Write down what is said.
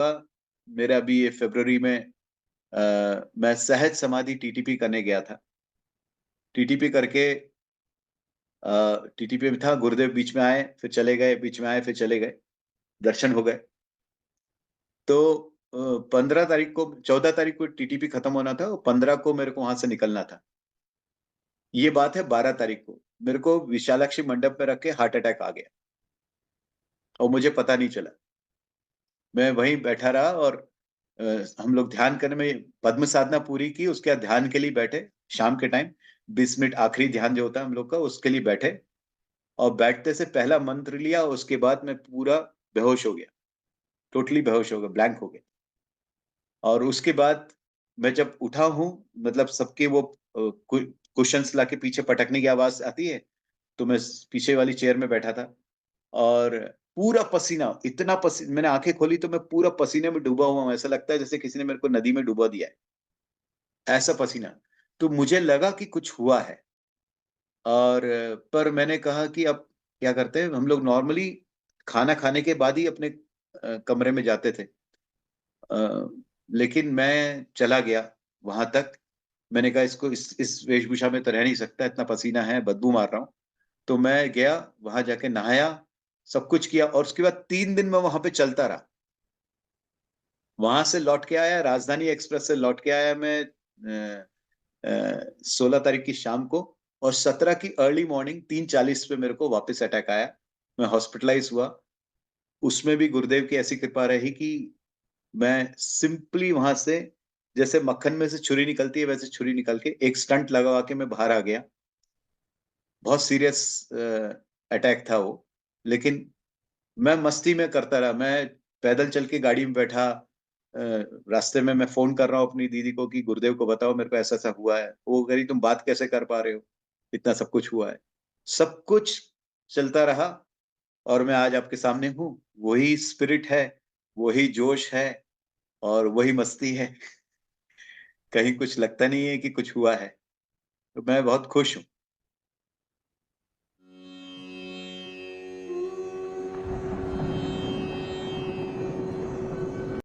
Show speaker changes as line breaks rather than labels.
मेरा अभी ये फरवरी में मैं सहज समाधि टीटीपी करने गया था। टीटीपी करके टीटीपी में था, गुरुदेव बीच में आए फिर चले गए, बीच में आए फिर चले गए, दर्शन हो गए। तो 15 तारीख को, 14 तारीख को टीटीपी खत्म होना था और 15 को मेरे को वहां से निकलना था। ये बात है 12 तारीख को मेरे को विशालाक्षी मंडप में रख के हार्ट अटैक आ गया और मुझे पता नहीं चला। मैं वहीं बैठा रहा और अ, हम लोग ध्यान करने में पद्म साधना पूरी की, उसके बाद ध्यान के लिए बैठे। शाम के टाइम 20 मिनट आखिरी ध्यान जो होता है हम लोग का, उसके लिए बैठे। और बैठते से पहला मंत्र लिया, उसके बाद मैं पूरा बेहोश हो गया, टोटली बेहोश हो गया, ब्लैंक हो गया। और उसके बाद मैं जब उठा हूँ, मतलब सबके वो कुशंस लाके पीछे पटकने की आवाज आती है, तो मैं पीछे वाली चेयर में बैठा था और पूरा पसीना, इतना पसीना, मैंने आंखें खोली तो मैं पूरा पसीने में डूबा हुआ हूँ। ऐसा लगता है जैसे किसी ने मेरे को नदी में डुबा दिया है, ऐसा पसीना। तो मुझे लगा कि कुछ हुआ है। और पर मैंने कहा कि अब क्या करते हैं, हम लोग नॉर्मली खाना खाने के बाद ही अपने कमरे में जाते थे। अ, लेकिन मैं चला गया वहां तक। मैंने कहा इसको इस वेशभूषा में तो रह नहीं सकता, इतना पसीना है, बदबू मार रहा हूँ। तो मैं गया, वहां जाके नहाया, सब कुछ किया और उसके बाद 3 दिन मैं वहां पे चलता रहा। वहां से लौट के आया, राजधानी एक्सप्रेस से लौट के आया मैं 16 तारीख की शाम को। और 17 की अर्ली मॉर्निंग 3:40 पे मेरे को वापस अटैक आया। मैं हॉस्पिटलाइज हुआ। उसमें भी गुरुदेव की ऐसी कृपा रही कि मैं सिंपली वहां से, जैसे मक्खन में से छुरी निकलती है वैसे छुरी निकल के एक स्टंट लगा के मैं बाहर आ गया। बहुत सीरियस अटैक था वो, लेकिन मैं मस्ती में करता रहा। मैं पैदल चल के गाड़ी में बैठा, रास्ते में मैं फोन कर रहा हूँ अपनी दीदी को कि गुरुदेव को बताओ मेरे को ऐसा ऐसा हुआ है। वो कह रही तुम बात कैसे कर पा रहे हो, इतना सब कुछ हुआ है। सब कुछ चलता रहा और मैं आज आपके सामने हूँ। वही स्पिरिट है, वही जोश है और वही मस्ती है। कहीं कुछ लगता नहीं है कि कुछ हुआ है। तो मैं बहुत खुश हूँ।